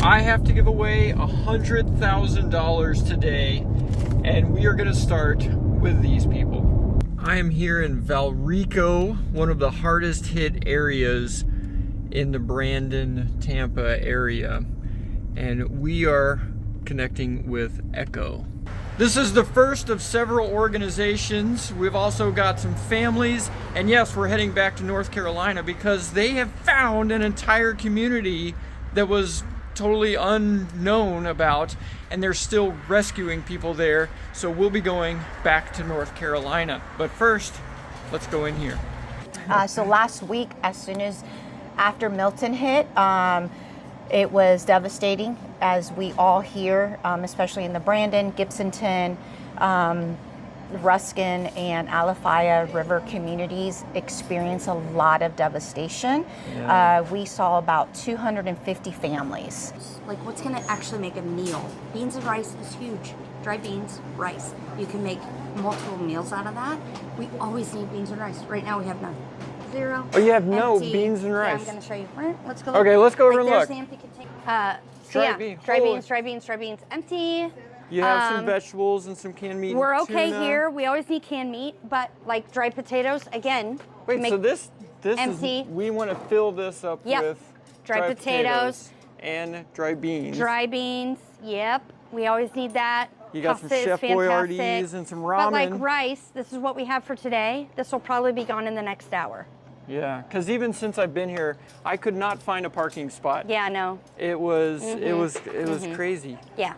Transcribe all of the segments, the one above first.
I have to give away $100,000 today, and we are going to start with these people. I am here in Valrico, one of the hardest hit areas in the Brandon, Tampa area, and we are connecting with Echo. This is the first of several organizations. We've also got some families, and yes, we're heading back to North Carolina because they have found an entire community that was totally unknown about, and they're still rescuing people there. So we'll be going back to North Carolina. But first, let's go in here. So last week, as soon as after Milton hit, it was devastating, as we all hear, especially in the Brandon, Gibsonton, Ruskin, and Alafaya River communities experience a lot of devastation. Yeah. We saw about 250 families. Like, what's gonna actually make a meal? Beans and rice is huge. Dry beans, rice. You can make multiple meals out of that. We always need beans and rice. Right now we have none. Zero. Oh, you have no empty. beans and Yeah, rice. I'm gonna show you. Right, let's go. Okay, let's go over and there's look. The empty container. Dry beans. Dry Holy. beans, dry beans, dry beans. Empty. You have some vegetables and some canned meat. We're and okay tuna. here. We always need canned meat, but like dried potatoes, again. Wait, make so this empty. is, we want to fill this up Yep. with Dried potatoes. and dry beans. Dry beans, yep. We always need that. You got some Pasta is Chef fantastic. Boyardee's and some ramen. But like rice, this is what we have for today. This will probably be gone in the next hour. Yeah, because even since I've been here, I could not find a parking spot. Yeah, no. It was crazy. Yeah.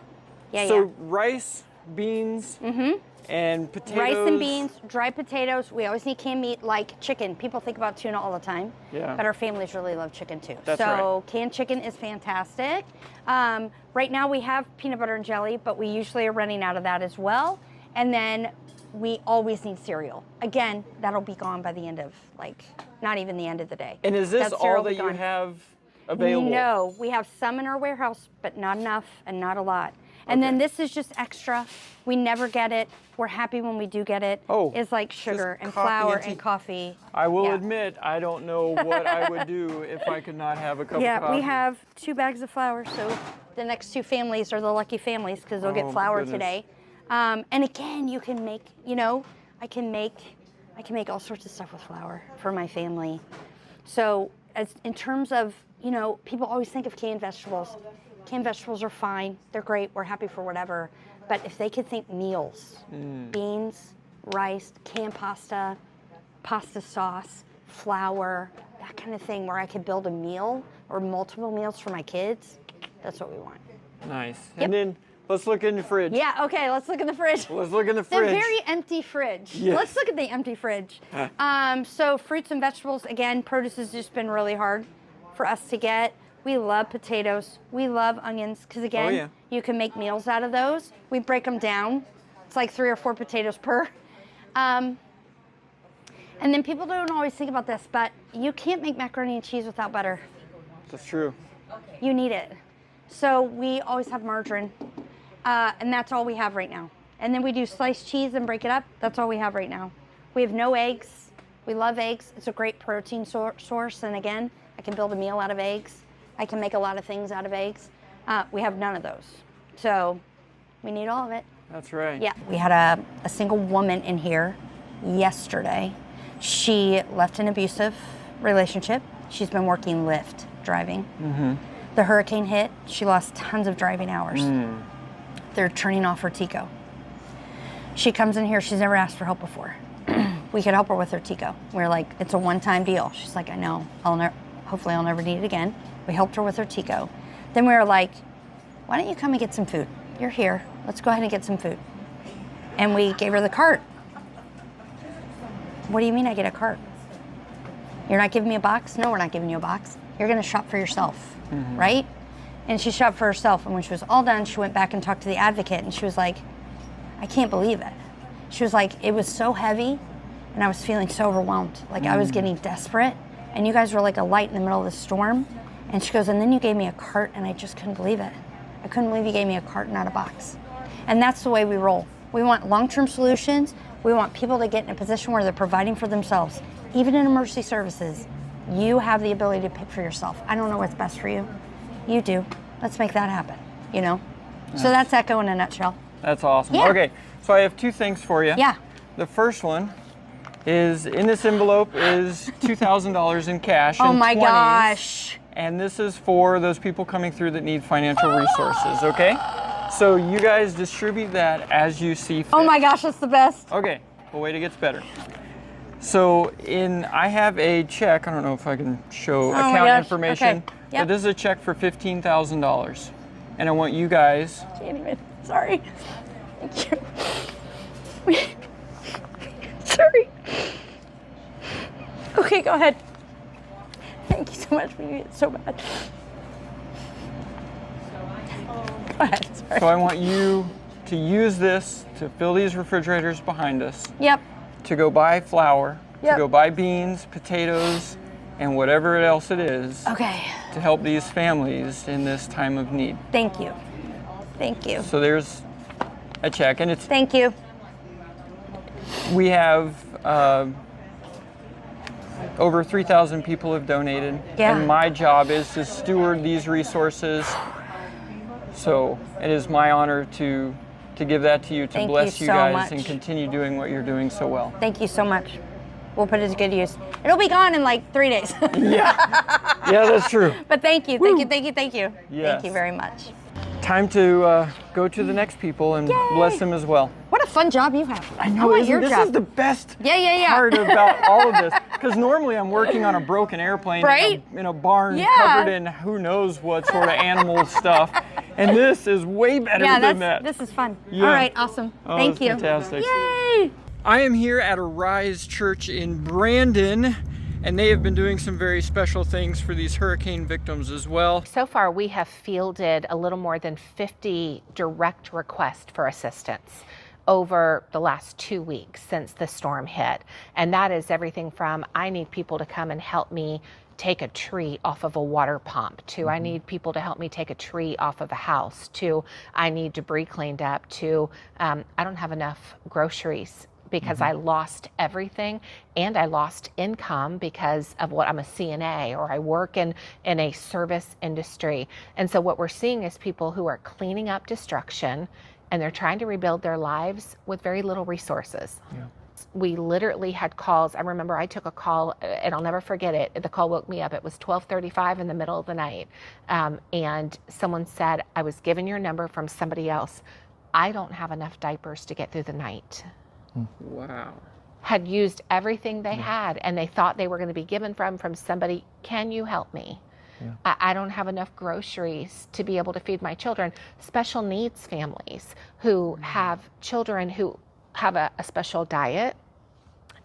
Yeah, So rice, beans, and potatoes. Rice and beans, dry potatoes. We always need canned meat like chicken. People think about tuna all the time. Yeah. But our families really love chicken too. That's so right. Canned chicken is fantastic. Right now we have peanut butter and jelly, but we usually are running out of that as well. And then we always need cereal. Again, that'll be gone by the end of, like, not even the end of the day. And is this cereal all will that be you gone. have available? No, we have some in our warehouse, but not enough and not a lot. And then this is just extra. We never get it. We're happy when we do get it. Oh, it's like sugar just and coffee flour and tea. and coffee. I will Yeah. admit, I don't know what I would do if I could not have a cup of coffee. Yeah, we have 2 bags of flour, so the next 2 families are the lucky families because they'll Oh, get my flour goodness. today. And again, you can make, I can make all sorts of stuff with flour for my family. So as in terms of, people always think of canned vegetables. Canned vegetables are fine. They're great. We're happy for whatever. But if they could think meals, beans, rice, canned pasta, pasta sauce, flour, that kind of thing, where I could build a meal or multiple meals for my kids, that's what we want. Nice. Yep. And then let's look in the fridge. Yeah, okay, let's look in the fridge. Let's look in the The fridge. very empty fridge. Yes. Let's look at the empty fridge. So fruits and vegetables, again, produce has just been really hard for us to get. We love potatoes. We love onions because, again, yeah. you can make meals out of those. We break them down. It's like 3 or 4 potatoes per. And then people don't always think about this, but you can't make macaroni and cheese without butter. That's true. You need it. So we always have margarine, and that's all we have right now. And then we do sliced cheese and break it up. That's all we have right now. We have no eggs. We love eggs. It's a great protein source. And again, I can build a meal out of eggs. I can make a lot of things out of eggs. We have none of those. So we need all of it. That's right. Yeah. We had a single woman in here yesterday. She left an abusive relationship. She's been working Lyft, driving. The hurricane hit. She lost tons of driving hours. They're turning off her Tico. She comes in here. She's never asked for help before. We could help her with her Tico. We're like, it's a one-time deal. She's like, I know. Hopefully I'll never need it again. We helped her with her Tico. Then we were like, why don't you come and get some food? You're here. Let's go ahead and get some food. And we gave her the cart. What do you mean I get a cart? You're not giving me a box? No, we're not giving you a box. You're gonna shop for yourself, right? And she shopped for herself, and when she was all done, she went back and talked to the advocate, and she was like, I can't believe it. She was like, it was so heavy, and I was feeling so overwhelmed. Like I was getting desperate, and you guys were like a light in the middle of the storm. And she goes, and then you gave me a cart, and I just couldn't believe it. I couldn't believe you gave me a cart, not a box. And that's the way we roll. We want long-term solutions. We want people to get in a position where they're providing for themselves. Even in emergency services, you have the ability to pick for yourself. I don't know what's best for you. You do. let's make that happen, you know? So that's Echo in a nutshell. That's awesome. Yeah. Okay, so I have 2 things for you. Yeah. The first one is, in this envelope is $2,000 in cash. Oh in my 20s, gosh. And this is for those people coming through that need financial resources, okay? So you guys distribute that as you see fit. Oh my gosh, that's the best. Okay, well, wait, it gets better. So I have a check, I don't know if I can show my account gosh, information, okay, yep. but this is a check for $15,000. And I want you guys, Can't even, sorry. Thank you. Sorry. Okay, go ahead. Thank you so much for doing it so bad. Go ahead, sorry. so I want you to use this to fill these refrigerators behind us, Yep. to go buy flour, Yep. to go buy beans, potatoes, and whatever else it is Okay. to help these families in this time of need. Thank you. Thank you. So there's a check, and Thank you. we have over 3,000 people have donated, Yeah. and my job is to steward these resources. So it is my honor to give that to you, to Thank bless you you so guys much. and continue doing what you're doing so well. Thank you so much. We'll put it to good use. It'll be gone in like 3 days. Yeah, that's true. But thank you, thank you, thank you, thank you. Yes. Thank you very much. Time to go to the next people and bless them as well. What a fun job you have. I know, How about isn't your this job? is the best Yeah. part about all of this. Because normally I'm working on a broken airplane Right? in a barn Yeah. covered in who knows what sort of animal stuff. And this is way better than that. This is fun. Yeah. All right, awesome. Oh, Thank that's you. fantastic. Yay! I am here at Arise Church in Brandon, and they have been doing some very special things for these hurricane victims as well. So far, we have fielded a little more than 50 direct requests for assistance over the last 2 weeks since the storm hit. And that is everything from, I need people to come and help me take a tree off of a water pump, to I need people to help me take a tree off of a house, to I need debris cleaned up, to I don't have enough groceries because I lost everything, and I lost income because of what I'm a CNA, or I work in a service industry. And so what we're seeing is people who are cleaning up destruction, and they're trying to rebuild their lives with very little resources. Yeah. We literally had calls. I remember I took a call, and I'll never forget it. The call woke me up. It was 12:35 in the middle of the night. And someone said, I was given your number from somebody else. I don't have enough diapers to get through the night. Wow. Had used everything they had, and they thought they were going to be given from somebody. Can you help me? Yeah. I don't have enough groceries to be able to feed my children. Special needs families who have children who have a special diet.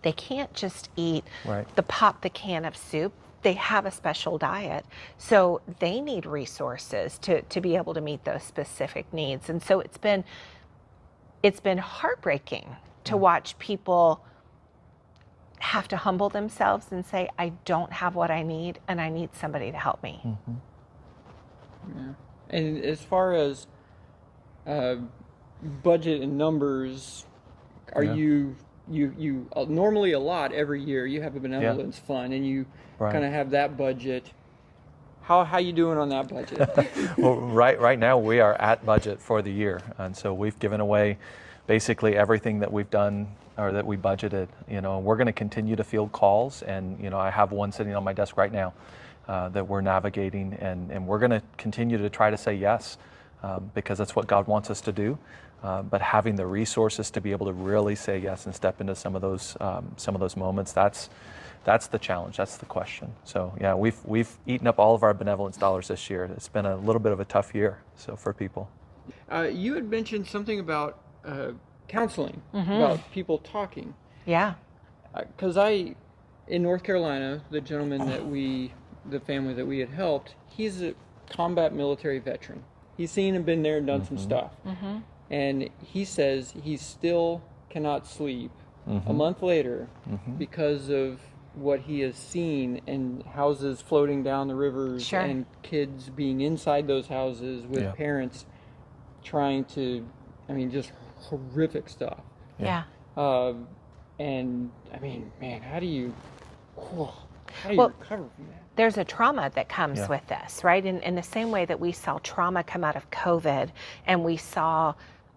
They can't just eat the can of soup. They have a special diet. So they need resources to be able to meet those specific needs. And so it's been heartbreaking to watch people have to humble themselves and say, I don't have what I need, and I need somebody to help me. Yeah. And as far as budget and numbers, are you normally a lot every year? You have a benevolence fund, and you kind of have that budget. How you doing on that budget? Well, right now we are at budget for the year, and so we've given away basically everything that we've done or that we budgeted. You know, we're going to continue to field calls, and you know, I have one sitting on my desk right now that we're navigating, and we're going to continue to try to say yes because that's what God wants us to do. But having the resources to be able to really say yes and step into some of those moments, that's the challenge. That's the question. So yeah, we've eaten up all of our benevolence dollars this year. It's been a little bit of a tough year for people. You had mentioned something about counseling, about people talking. Yeah. Because in North Carolina, the gentleman the family that we had helped, he's a combat military veteran. He's seen and been there and done some stuff. And he says he still cannot sleep a month later because of what he has seen, and houses floating down the rivers, and kids being inside those houses with parents trying to, just horrific stuff. Yeah. And I mean, man, how do you... How do you Well, recover from that? there's a trauma that comes with this, right? In the same way that we saw trauma come out of COVID, and we saw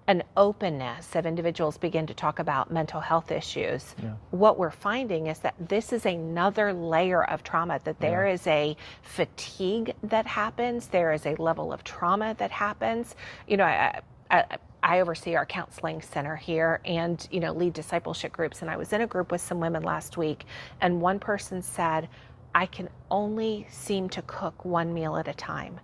an openness of individuals begin to talk about mental health issues, what we're finding is that this is another layer of trauma, that there is a fatigue that happens, there is a level of trauma that happens. You know, I oversee our counseling center here and, you know, lead discipleship groups. And I was in a group with some women last week, and one person said, I can only seem to cook one meal at a time.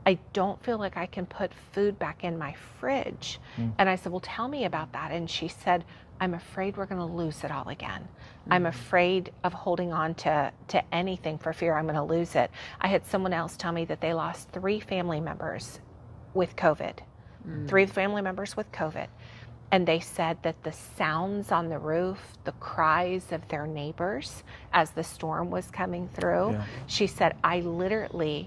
I don't feel like I can put food back in my fridge. And I said, well, tell me about that. And she said, I'm afraid we're going to lose it all again. I'm afraid of holding on to anything for fear I'm going to lose it. I had someone else tell me that they lost 3 family members with COVID. 3 family members with COVID. And they said that the sounds on the roof, the cries of their neighbors as the storm was coming through, she said,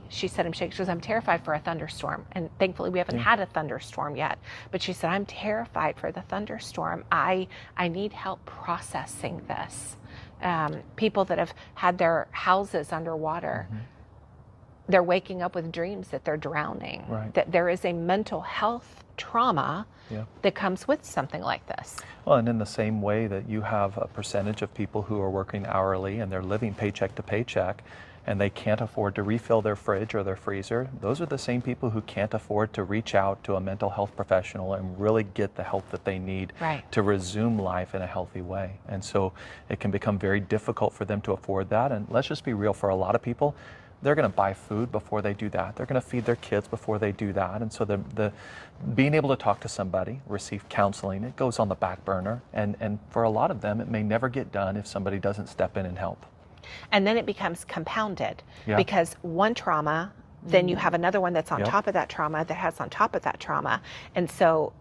she said, I'm shaking. She goes, I'm terrified for a thunderstorm. And thankfully we haven't had a thunderstorm yet. But she said, I'm terrified for the thunderstorm. I need help processing this. People that have had their houses underwater, they're waking up with dreams that they're drowning. That there is a mental health trauma that comes with something like this. Well, and in the same way that you have a percentage of people who are working hourly and they're living paycheck to paycheck and they can't afford to refill their fridge or their freezer, those are the same people who can't afford to reach out to a mental health professional and really get the help that they need to resume life in a healthy way. And so it can become very difficult for them to afford that. And let's just be real, for a lot of people, they're going to buy food before they do that. They're going to feed their kids before they do that. And so the being able to talk to somebody, receive counseling, it goes on the back burner. And for a lot of them, it may never get done if somebody doesn't step in and help. And then it becomes compounded because one trauma, then you have another one that's on top of that trauma that has on top of that trauma. And so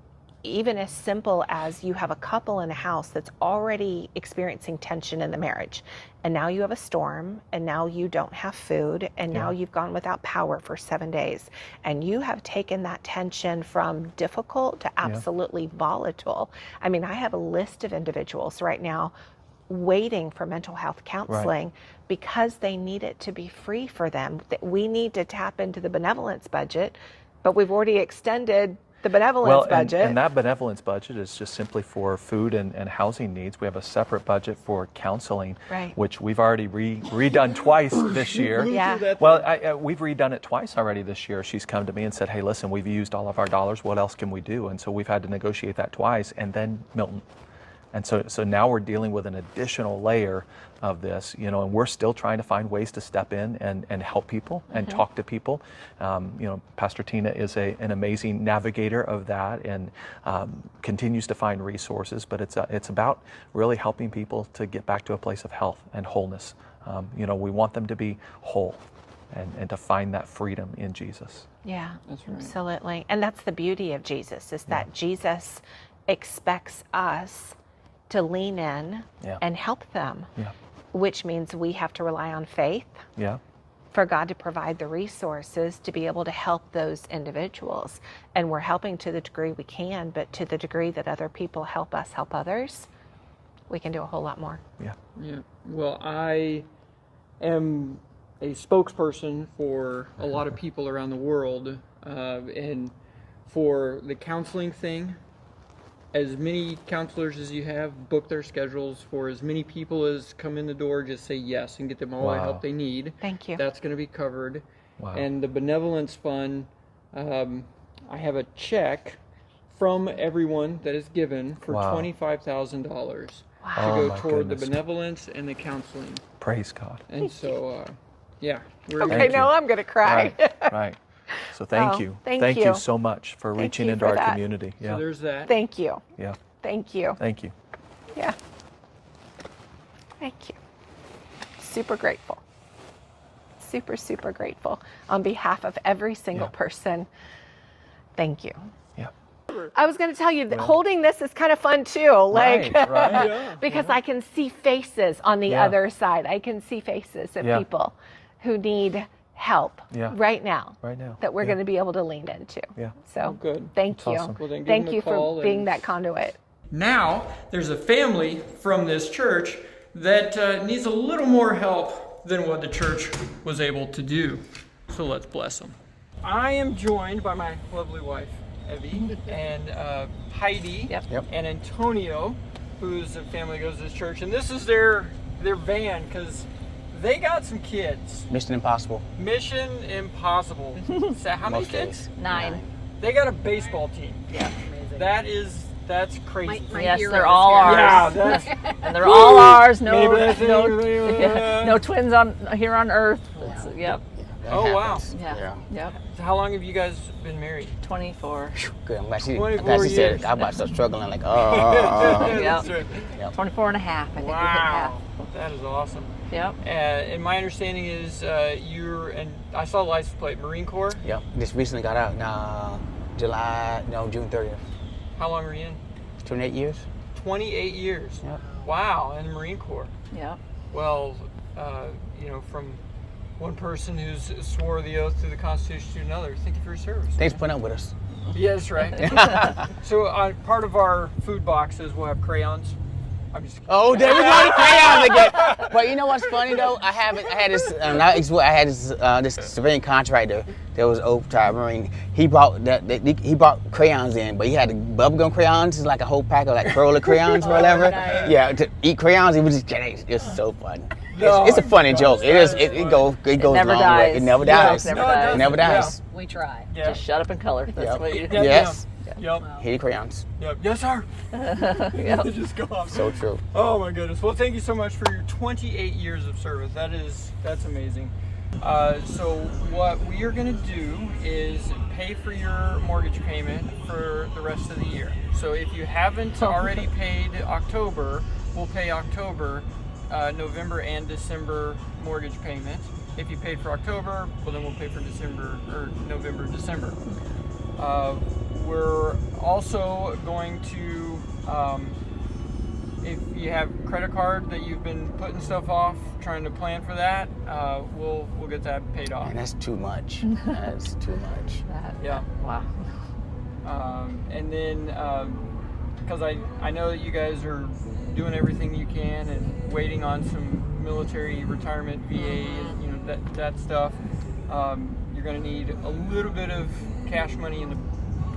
even as simple as you have a couple in a house that's already experiencing tension in the marriage, and now you have a storm, and now you don't have food, and now you've gone without power for 7 days, and you have taken that tension from difficult to absolutely volatile. I mean, I have a list of individuals right now waiting for mental health counseling because they need it to be free for them. That we need to tap into the benevolence budget, but we've already extended the benevolence budget. And that benevolence budget is just simply for food and housing needs. We have a separate budget for counseling, which we've already redone twice this year. Well, we've redone it twice already this year. She's come to me and said, hey, listen, we've used all of our dollars. What else can we do? And so we've had to negotiate that twice. And then Milton. And so now we're dealing with an additional layer of this, you know, and we're still trying to find ways to step in and help people and talk to people. You know, Pastor Tina is an amazing navigator of that and continues to find resources, but it's about really helping people to get back to a place of health and wholeness. You know, we want them to be whole and to find that freedom in Jesus. Yeah, that's right. Absolutely. And that's the beauty of Jesus, is that Jesus expects us to lean in and help them, which means we have to rely on faith for God to provide the resources to be able to help those individuals. And we're helping to the degree we can, but to the degree that other people help us help others, we can do a whole lot more. Well, I am a spokesperson for a lot of people around the world, and for the counseling thing, as many counselors as you have, book their schedules. For as many people as come in the door, just say yes and get them all the help they need. Thank you. That's going to be covered. And the benevolence fund, I have a check from everyone that is given for $25,000 to go toward the benevolence and the counseling. Praise God. And so, okay, now I'm going to cry. Right. So thank you. Thank you so much for reaching into our community. So there's that. Thank you. Yeah. Thank you. Thank you. Yeah. Thank you. Super grateful. Super, super grateful. On behalf of every single person, thank you. Yeah. I was going to tell you that holding this is kind of fun too, like because I can see faces on the other side. I can see faces of people who need help right now that we're going to be able to lean into. So good. Thank you. Awesome. Well, then thank you for being that conduit. Now, there's a family from this church that needs a little more help than what the church was able to do. So let's bless them. I am joined by my lovely wife, Evie, and Heidi, Yep. and Antonio, whose family goes to this church. And this is their van, because they got some kids. Mission Impossible. Mission Impossible. So how many Most kids? days. 9. They got a baseball team. Yeah. That's crazy. Yes, they're all ours. Yeah, that's And they're all ours. No, Maybe that's no twins here on Earth. Yep. Yeah, that Oh, wow. happens. Yeah. Yep. How long have you guys been married? 24. Good. I'm glad she 24 said years. I'm about to start struggling. Like, That's Yep. right. 24 and a half. I think we hit Wow, that is awesome. half. Yep. And my understanding is and I saw the license plate, Marine Corps. Yep. Just recently got out. June 30th. How long were you in? 28 years. 28 years. Yep. Wow, in the Marine Corps. Yep. Well, from one person who's swore the oath to the Constitution to another, thank you for your service. Thanks for putting up with us. Yes, right. So part of our food boxes will have crayons. I'm just Oh, there we go, the crayons again. But you know what's funny though? I had this civilian contractor that was old time Marine. He brought crayons in, but he had the bubblegum crayons. It's like a whole pack of like Corolla crayons or whatever. nice. Yeah, to eat crayons, it was just it's so fun. No, It's a funny joke. It is. that is It goes a never long dies. way. It never Yeah, dies. it never dies. It never dies. We try. Yeah. Just shut up and color. That's Yep. what you do. Yeah, Yes. Yep. Hit the crayons. Yep. Yes, sir. Yep. Just go off. So true. Oh my goodness. Well, thank you so much for your 28 years of service. That's amazing. So what we are going to do is pay for your mortgage payment for the rest of the year. So if you haven't already paid October, we'll pay October, November and December mortgage payment. If you paid for October, well then we'll pay for December or November, December. We're also going to, if you have credit card that you've been putting stuff off, trying to plan for that, we'll get that paid off. And that's too much. That's too much. Yeah. Wow. And then, because I know that you guys are doing everything you can and waiting on some military retirement, VA, and that stuff. You're going to need a little bit of cash money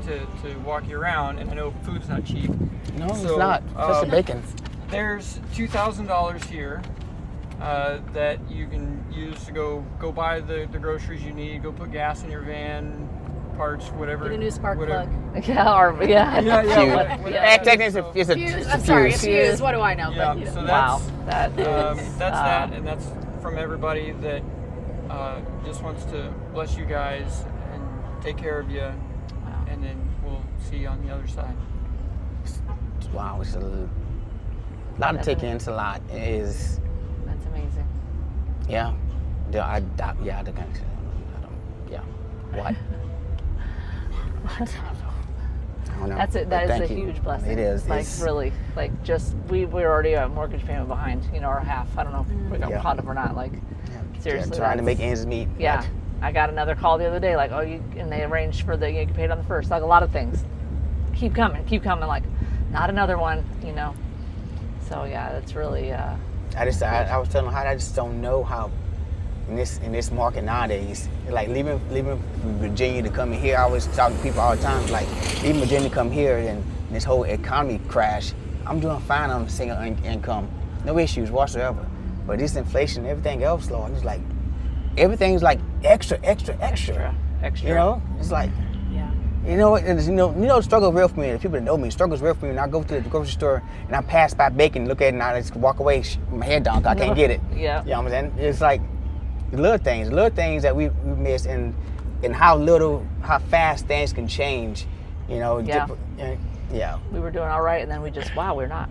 to walk you around, and I know food's not cheap. No, it's So, not. Especially bacon. There's $2,000 here that you can use to go buy the groceries you need, go put gas in your van, parts, whatever. Get a new spark whatever. plug. Yeah. Technically, it's a Fuse. it's a I'm sorry, fuse. a fuse. What do I know? Yeah, But, so Wow. that's That is. that, and that's from everybody that just wants to bless you guys and take care of you, and then we'll see you on the other side. Wow, it's a lot to take in. It's a lot. It is. That's amazing. Yeah. Yeah. What? I don't know. That's it. But That is thank a you. huge blessing. It is. Like It's- really, like just we're already a mortgage payment behind. Our half. I don't know if we got Yeah. caught up or not. Like seriously, trying to that's- make ends meet. Yeah. but I got another call the other day, like, and they arranged for you can pay it on the first. Like a lot of things. Keep coming. Like, not another one, So yeah, that's really. I was telling her how I just don't know how in this market nowadays, like leaving Virginia to come in here. I always talk to people all the time, like leaving Virginia to come here and this whole economy crash. I'm doing fine on a single income, no issues whatsoever. But this inflation, everything else, Lord, it's like everything's like extra. Extra. It's like. yeah. The struggle real for me. The people that know me, struggle's real for me. When I go to the grocery store and I pass by bacon, look at it, and I just walk away, my head down, 'cause I can't get it. Yeah. You know what I'm saying? It's like the little things that we miss, and how fast things can change. Yeah. Yeah. We were doing all right, and then we're not.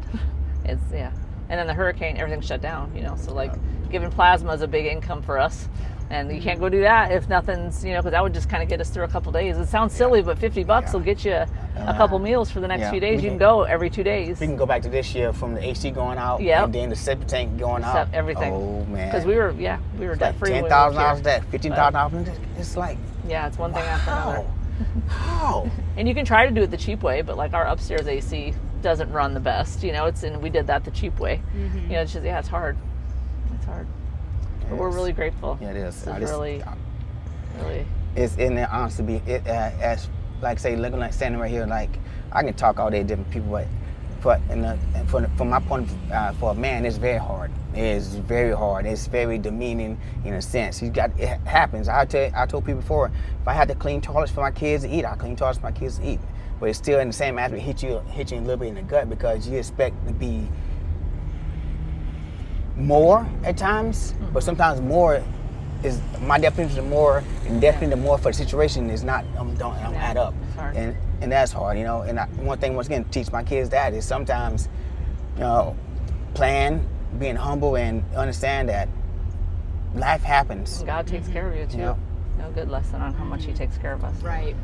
It's And then the hurricane, everything shut down. So like giving plasma is a big income for us. And you can't go do that if nothing's, because that would just kind of get us through a couple days. It sounds silly, but $50 will get you a couple meals for the next Yeah. few days. We You can can- go every 2 days. We can go back to this year from the AC going out, Yep. and then the septic tank going out. Everything. Oh man. Because we were debt free. Like $10,000 debt, $15,000. It's like Yeah, it's one thing after another. how? And you can try to do it the cheap way, but like our upstairs AC doesn't run the best. And we did that the cheap way. It's just it's hard. It's hard. But we're really grateful. Yeah, it is. This is really. It's in there, honestly, as like say, looking like standing right here, like I can talk all day to different people, but from my point of view, for a man, it's very hard. It's very hard. It's very demeaning in a sense. It happens. I told people before, if I had to clean toilets for my kids to eat, I clean toilets for my kids to eat. But it's still in the same aspect, hit you a little bit in the gut because you expect to be more at times, but sometimes more is my definition of more, and definitely the more for the situation is not don't add up, and that's hard, you know. And one thing once again teach my kids that is sometimes, you know, plan, being humble, and understand that life happens. And God takes care of you too. Yeah. You know, good lesson on how much He takes care of us. Right.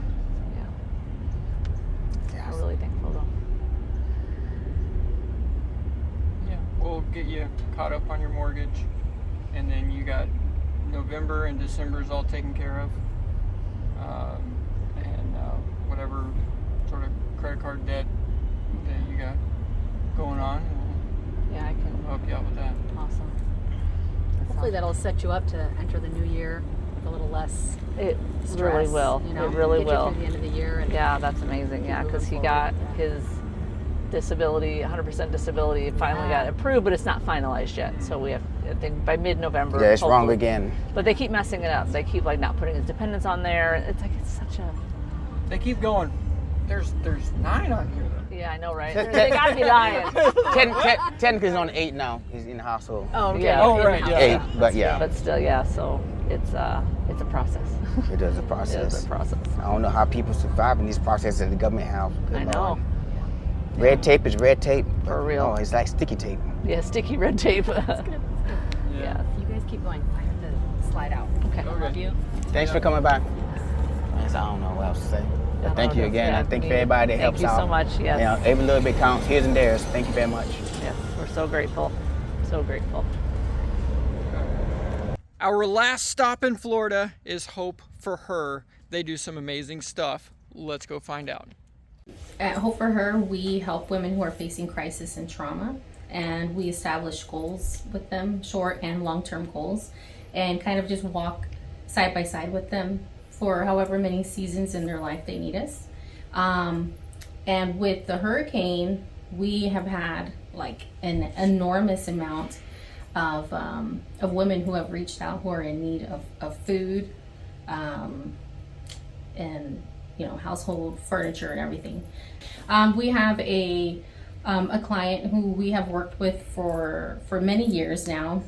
Yeah. We're really thankful though. Yeah, we'll get you caught up on your mortgage, and then you got November and December is all taken care of, and whatever sort of credit card debt that you got going on, Yeah, I can we'll help you out with that. Awesome. Hopefully that'll set you up to enter the new year with a little less It stress. really will. You know, It really get will. you through the end of the year. And Yeah, that's amazing. Yeah, because he got his disability, 100% disability, finally got approved, but it's not finalized yet. So we have, I think, by mid-November. Yeah, it's wrong hopefully. again. But they keep messing it up. They keep like not putting his dependents on there. It's like it's such a. They keep going. There's 9 on here though. Yeah, I know, right? They gotta be lying. Technically, he's on 8 now. He's in the household. oh, okay. Yeah. Oh, right, yeah. 8, but yeah, But still, yeah. So it's a process. it is a It process. is a process. I don't know how people survive in these processes that the government have. Good I Lord. know. Red tape is red tape. But, For real. Oh, it's like sticky tape. Yeah, sticky red tape. Yeah. You guys keep going. I have to slide out. Okay. Love you. Thanks for coming by. I don't know what else to say. But thank you again. Yeah, I thank you for everybody that helps out. Thank you so much. Yes. You know, every little bit counts. Here's and theirs. Thank you very much. Yes, we're so grateful. So grateful. Our last stop in Florida is Hope for Her. They do some amazing stuff. Let's go find out. At Hope for Her, we help women who are facing crisis and trauma, and we establish goals with them, short and long-term goals, and kind of just walk side by side with them for however many seasons in their life they need us. And with the hurricane, we have had like an enormous amount of women who have reached out who are in need of food, and household furniture and everything. We have a client who we have worked with for many years now.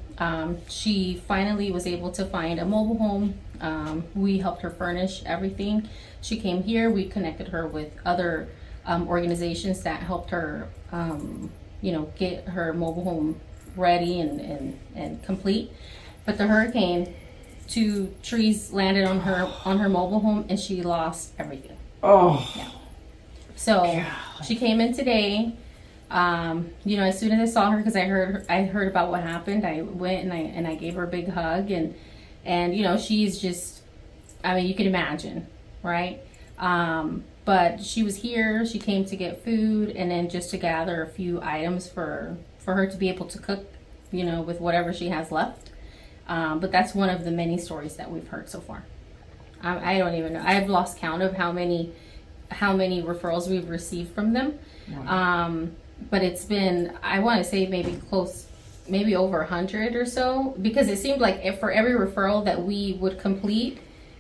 She finally was able to find a mobile home. We helped her furnish everything. She came here. We connected her with other organizations that helped her, get her mobile home ready and complete. But the hurricane, 2 trees landed on her mobile home, and she lost everything. Oh. Yeah. So she came in today. As soon as I saw her, because I heard about what happened, I went and I gave her a big hug, and she's just, I mean, you can imagine, right? But she was here. She came to get food, and then just to gather a few items for her to be able to cook, with whatever she has left. But that's one of the many stories that we've heard so far. I don't even know. I've lost count of how many referrals we've received from them. Wow. But it's been, I want to say maybe over 100 or so, because it seemed like for every referral that we would complete,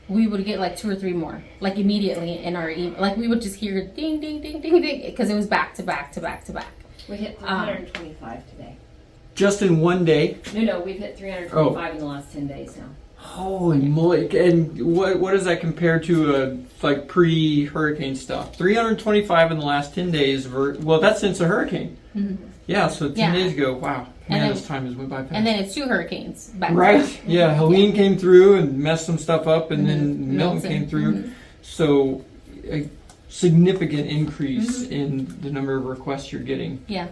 we would get like 2 or 3 more, like immediately in our email. Like we would just hear ding, ding, ding, ding, ding, because it was back to back to back to back. We hit 325 today. Just in one day? No, we've hit 325 in the last 10 days now. Holy moly. And what does that compare to like pre-hurricane stuff? 325 in the last 10 days. Well, that's since a hurricane. Mm-hmm. Yeah, so 10 days ago. Wow. Man, this time has went by fast. And then it's 2 hurricanes back. Right. Yeah, Helene came through and messed some stuff up, and then Milton came through. Mm-hmm. So a significant increase in the number of requests you're getting. Yeah.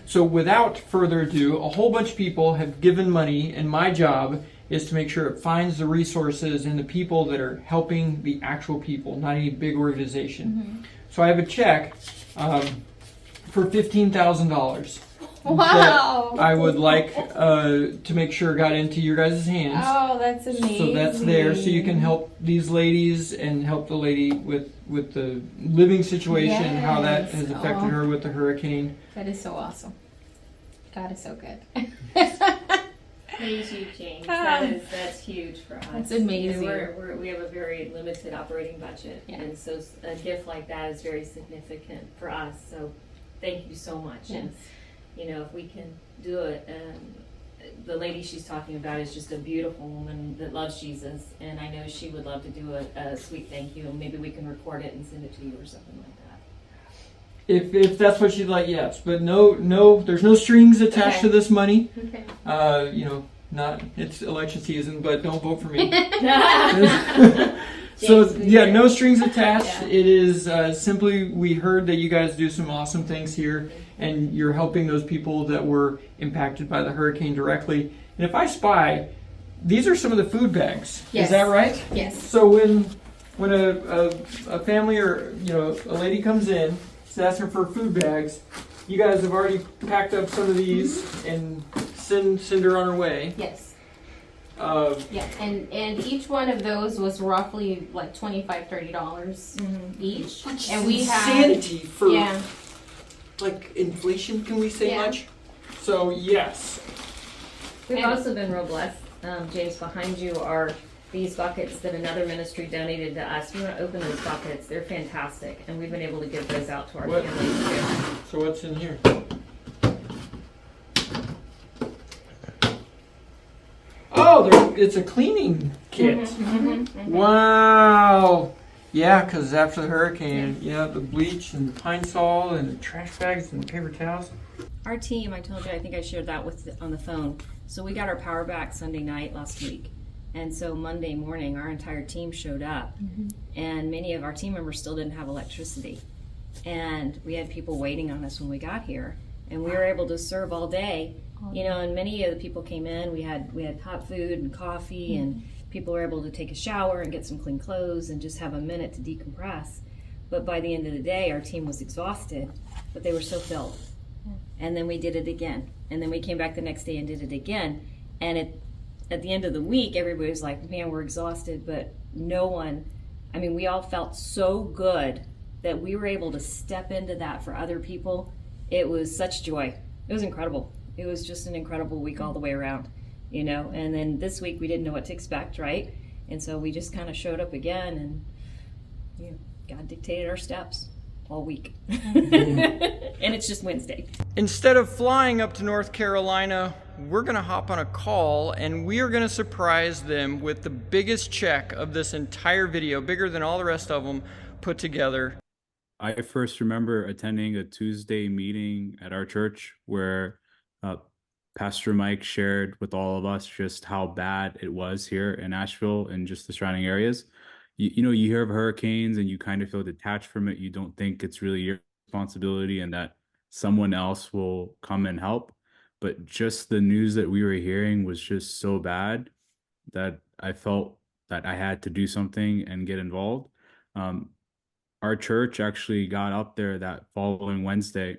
So without further ado, a whole bunch of people have given money, and my job is to make sure it finds the resources and the people that are helping the actual people, not any big organization. Mm-hmm. So I have a check for $15,000. Wow. that I would like to make sure got into your guys' hands. Oh, that's amazing. So that's there, so you can help these ladies and help the lady with the living situation, how that has affected her with the hurricane. That is so awesome. God is so good. Praise you, James. That's huge for us. That's amazing. You know, we have a very limited operating budget, and so a gift like that is very significant for us. So thank you so much. Yes. And you know, if we can do it, the lady she's talking about is just a beautiful woman that loves Jesus, and I know she would love to do a sweet thank you, and maybe we can record it and send it to you or something like that. If that's what she'd like, yes. But no, there's no strings attached to this money. Okay. You know, it's election season, but don't vote for me. James, no strings attached. Yeah. It is simply, we heard that you guys do some awesome things here, and you're helping those people that were impacted by the hurricane directly. And if I spy, these are some of the food bags. Yes. Is that right? Yes. So when a family or a lady comes in, is asking for food bags, you guys have already packed up some of these and send her on her way. Yes. Yeah, and each one of those was roughly like $25-$30 each. Which and is we insanity had for like inflation. Can we say much? So yes. We've also been real blessed. James, behind you are these buckets that another ministry donated to us. We want to open those buckets. They're fantastic, and we've been able to give those out to our families too. So what's in here? Oh, it's a cleaning kit. Wow. Yeah, because after the hurricane, the bleach and the Pine Sol and the trash bags and the paper towels. Our team, I told you, I think I shared that on the phone. So we got our power back Sunday night last week. And so Monday morning, our entire team showed up. And many of our team members still didn't have electricity. And we had people waiting on us when we got here. And we were able to serve all day. And many of the people came in. We had hot food and coffee, and people were able to take a shower and get some clean clothes and just have a minute to decompress. But by the end of the day, our team was exhausted, but they were so filled. And then we did it again. And then we came back the next day and did it again. And at the end of the week, everybody was like, man, we're exhausted, but we all felt so good that we were able to step into that for other people. It was such joy. It was incredible. It was just an incredible week all the way around, And then this week we didn't know what to expect, right? And so we just kind of showed up again, and God dictated our steps all week. And it's just Wednesday. Instead of flying up to North Carolina, we're going to hop on a call, and we are going to surprise them with the biggest check of this entire video, bigger than all the rest of them put together. I first remember attending a Tuesday meeting at our church where Pastor Mike shared with all of us just how bad it was here in Asheville and just the surrounding areas. You hear of hurricanes and you kind of feel detached from it. You don't think it's really your responsibility and that someone else will come and help. But just the news that we were hearing was just so bad that I felt that I had to do something and get involved. Our church actually got up there that following Wednesday,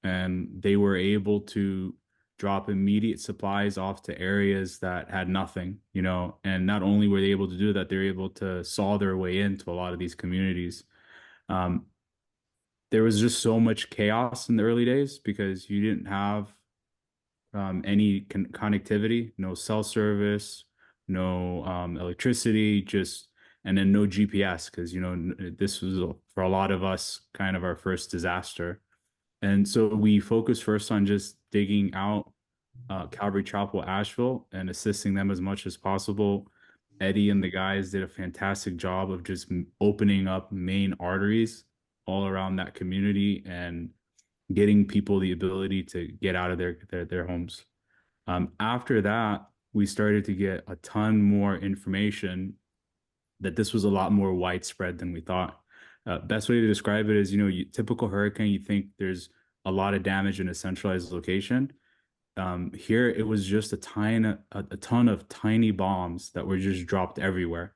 and they were able to drop immediate supplies off to areas that had nothing, and not only were they able to do that, they were able to saw their way into a lot of these communities. There was just so much chaos in the early days because you didn't have any connectivity, no cell service, no electricity, and then no GPS, because this was for a lot of us kind of our first disaster. And so we focused first on just digging out Calvary Chapel Asheville and assisting them as much as possible. Eddie and the guys did a fantastic job of just opening up main arteries all around that community and getting people the ability to get out of their homes. After that, we started to get a ton more information that this was a lot more widespread than we thought. Best way to describe it is, typical hurricane, you think there's a lot of damage in a centralized location. Here, it was just a ton of tiny bombs that were just dropped everywhere.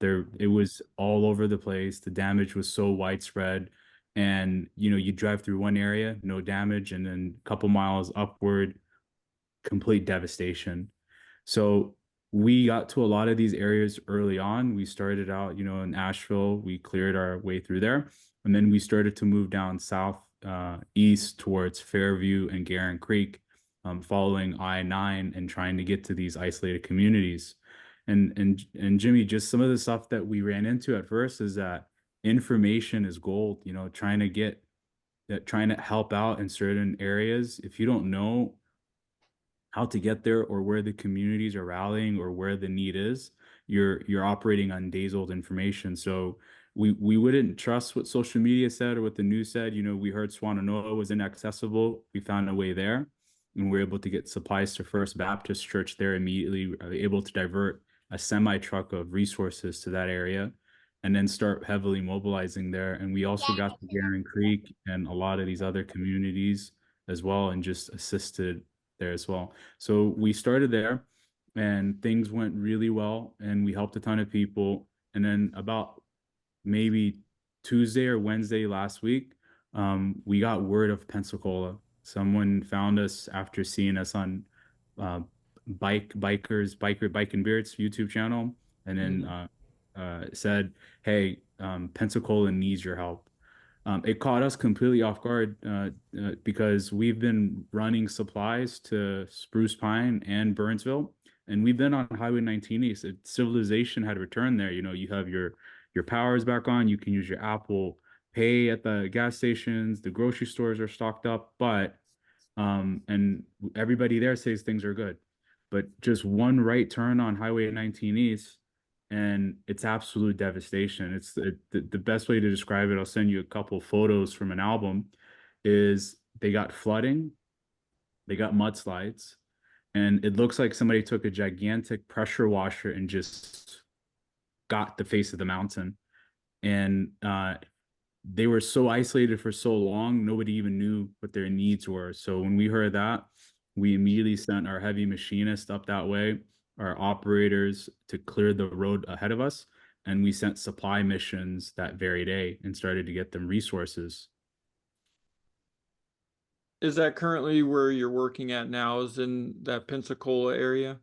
It was all over the place. The damage was so widespread, And you drive through one area, no damage, and then a couple miles upward, complete devastation. So we got to a lot of these areas early on. We started out, in Asheville. We cleared our way through there, and then we started to move down south, east towards Fairview and Guerin Creek, following I-9 and trying to get to these isolated communities. And Jimmy, just some of the stuff that we ran into at first is that information is gold. Trying to help out in certain areas. If you don't know how to get there or where the communities are rallying or where the need is, you're operating on days old information. So we wouldn't trust what social media said or what the news said. We heard Swannanoa was inaccessible. We found a way there, and we were able to get supplies to First Baptist Church there immediately. We were able to divert a semi truck of resources to that area and then start heavily mobilizing there. And we also got to Guerin Creek and a lot of these other communities as well, and just assisted there as well. So we started there and things went really well, and we helped a ton of people. And then about maybe Tuesday or Wednesday last week, we got word of Pensacola. Someone found us after seeing us on Bike and Beards YouTube channel, and then said, "Hey, Pensacola needs your help." It caught us completely off guard because we've been running supplies to Spruce Pine and Burnsville, and we've been on Highway 19 East. Civilization had returned there. You have your powers back on. You can use your Apple Pay at the gas stations. The grocery stores are stocked up, but and everybody there says things are good. But just one right turn on Highway 19 East, and it's absolute devastation. It's the best way to describe it. I'll send you a couple photos from an album. Is they got flooding, they got mudslides, and it looks like somebody took a gigantic pressure washer and just got the face of the mountain. And they were so isolated for so long, nobody even knew what their needs were. So when we heard that, we immediately sent our heavy machinist up that way, our operators to clear the road ahead of us, and we sent supply missions that very day and started to get them resources. Is that currently where you're working at now, is in that Pensacola area?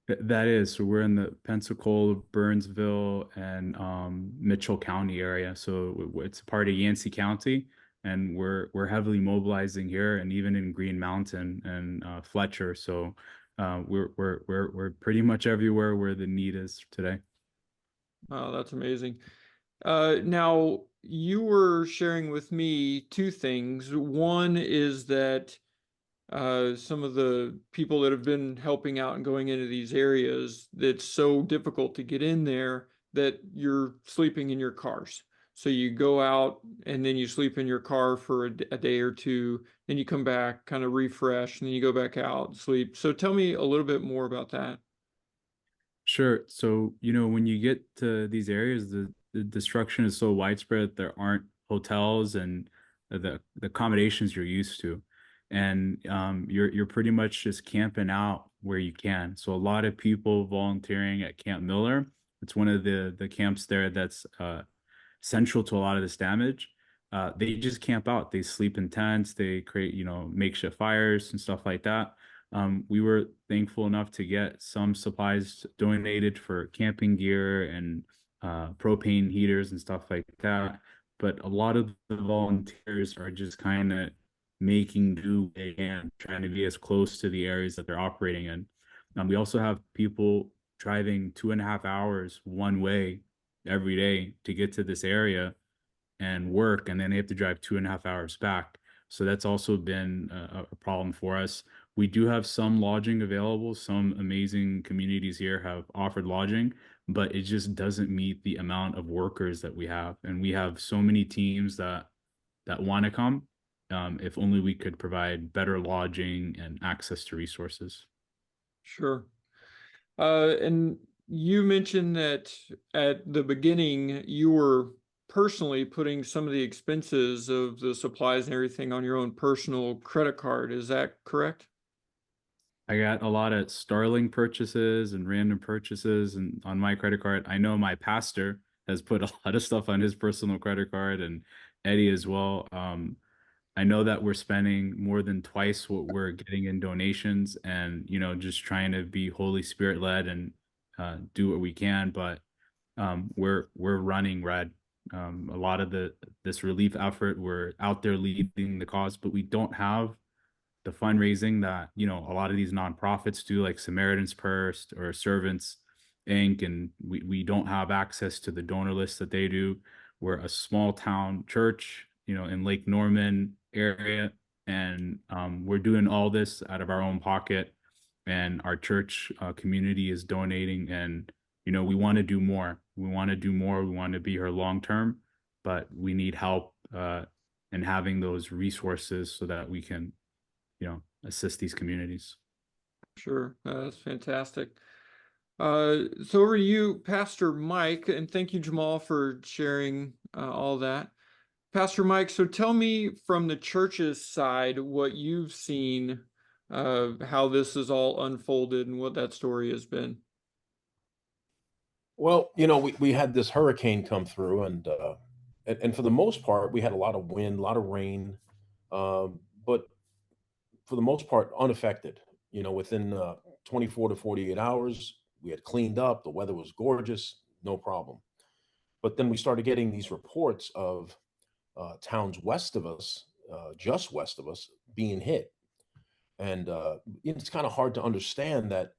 That is. So we're in the Pensacola, Burnsville, and Mitchell County area. So it's a part of Yancey County, and we're heavily mobilizing here, and even in Green Mountain and Fletcher. So we're pretty much everywhere where the need is today. Oh, that's amazing. Now, you were sharing with me two things. One is that some of the people that have been helping out and going into these areas, that's so difficult to get in there that you're sleeping in your cars. So you go out and then you sleep in your car for a day or two, then you come back, kind of refresh, and then you go back out and sleep. So tell me a little bit more about that. Sure. So, when you get to these areas, the destruction is so widespread, there aren't hotels and the accommodations you're used to. And you're pretty much just camping out where you can. So a lot of people volunteering at Camp Miller. It's one of the camps there that's central to a lot of this damage. They just camp out. They sleep in tents. They create, makeshift fires and stuff like that. We were thankful enough to get some supplies donated for camping gear and propane heaters and stuff like that. But a lot of the volunteers are just kind of making do they can, trying to be as close to the areas that they're operating in. We also have people driving 2.5 hours one way every day to get to this area and work, and then they have to drive 2.5 hours back. So that's also been a problem for us. We do have some lodging available. Some amazing communities here have offered lodging, but it just doesn't meet the amount of workers that we have. And we have so many teams that want to come. If only we could provide better lodging and access to resources. Sure. And you mentioned that at the beginning, you were personally putting some of the expenses of the supplies and everything on your own personal credit card. Is that correct? I got a lot of Starling purchases and random purchases and on my credit card. I know my pastor has put a lot of stuff on his personal credit card, and Eddie as well. I know that we're spending more than twice what we're getting in donations, and just trying to be Holy Spirit led and do what we can. But we're running red. A lot of this relief effort, we're out there leading the cause, but we don't have the fundraising that a lot of these nonprofits do, like Samaritan's Purse or Servants Inc. And we don't have access to the donor list that they do. We're a small town church, in Lake Norman area, and we're doing all this out of our own pocket, and our church community is donating, and we want to do more. We want to do more. We want to be here long term, but we need help in having those resources so that we can assist these communities. Sure, that's fantastic. So over to you, Pastor Mike, and thank you, Jamal, for sharing all that. Pastor Mike, so tell me from the church's side what you've seen, how this is all unfolded and what that story has been. Well, we had this hurricane come through, and for the most part, we had a lot of wind, a lot of rain, but for the most part, unaffected. Within 24 to 48 hours, we had cleaned up. The weather was gorgeous, no problem. But then we started getting these reports of towns west of us, just west of us, being hit. And it's kind of hard to understand that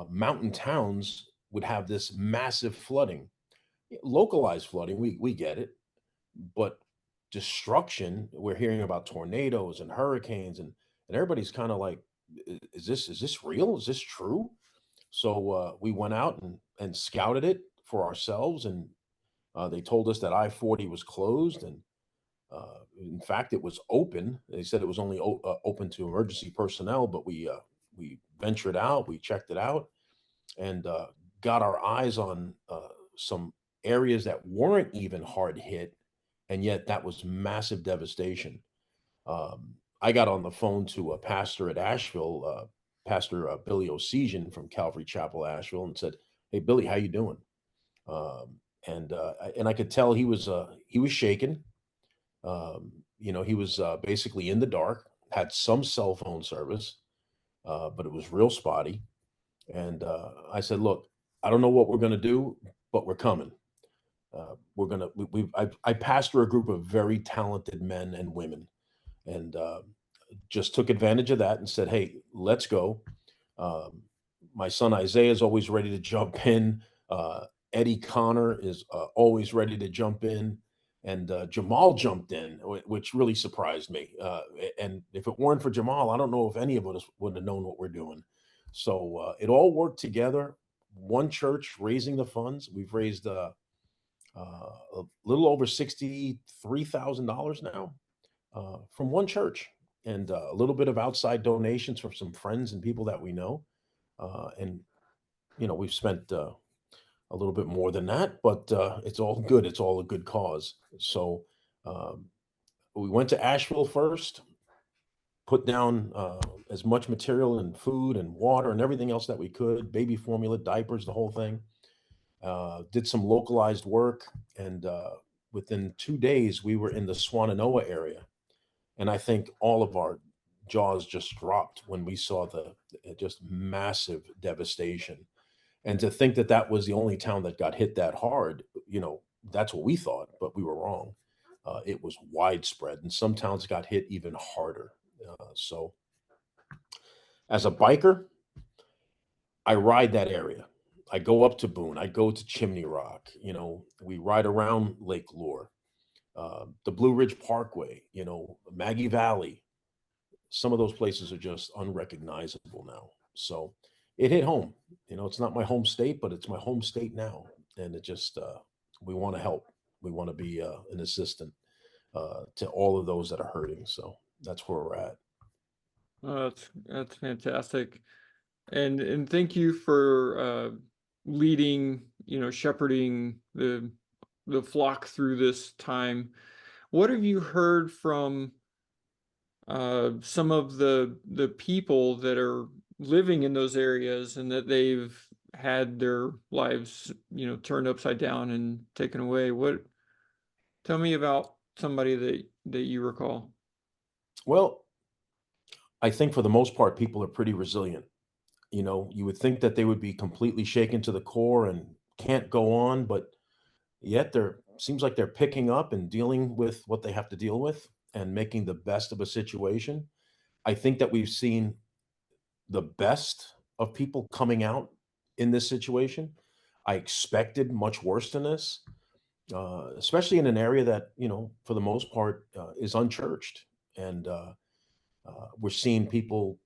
mountain towns would have this massive flooding. Localized flooding, we get it. But destruction, we're hearing about tornadoes and hurricanes, and everybody's kind of like, is this real? Is this true? So we went out and scouted it for ourselves, and they told us that I-40 was closed, and in fact, it was open. They said it was only open to emergency personnel, but we ventured out, we checked it out, and got our eyes on some areas that weren't even hard hit, and yet that was massive devastation. I got on the phone to a pastor at Asheville, Pastor Billy Osesian from Calvary Chapel, Asheville, and said, "Hey, Billy, how you doing?" And I could tell he was shaken. He was basically in the dark, had some cell phone service, but it was real spotty. And I said, "Look, I don't know what we're going to do, but we're coming. I pastor a group of very talented men and women, and just took advantage of that and said, hey, let's go. My son Isaiah is always ready to jump in. Eddie Connor is always ready to jump in. And Jamal jumped in, which really surprised me. And if it weren't for Jamal, I don't know if any of us would have known what we're doing. So it all worked together. One church raising the funds. We've raised a little over $63,000 now from one church, and a little bit of outside donations from some friends and people that we know. And we've spent a little bit more than that, but it's all good. It's all a good cause. So we went to Asheville first, put down as much material and food and water and everything else that we could, baby formula, diapers, the whole thing. Did some localized work, and within 2 days, we were in the Swannanoa area. And I think all of our jaws just dropped when we saw the just massive devastation. And to think that that was the only town that got hit that hard, that's what we thought, but we were wrong. It was widespread, and some towns got hit even harder. So as a biker, I ride that area. I go up to Boone. I go to Chimney Rock. We ride around Lake Lure, the Blue Ridge Parkway, Maggie Valley. Some of those places are just unrecognizable now. So it hit home. It's not my home state, but it's my home state now. And it just, we want to help. We want to be an assistant to all of those that are hurting. So that's where we're at. That's fantastic. And thank you for leading, shepherding the flock through this time. What have you heard from some of the people that are living in those areas, and that they've had their lives, turned upside down and taken away. Tell me about somebody that you recall. Well, I think for the most part, people are pretty resilient. You would think that they would be completely shaken to the core and can't go on, but yet they're seems like they're picking up and dealing with what they have to deal with and making the best of a situation. I think that we've seen the best of people coming out in this situation. I expected much worse than this, especially in an area that, for the most part, is unchurched. And we're seeing people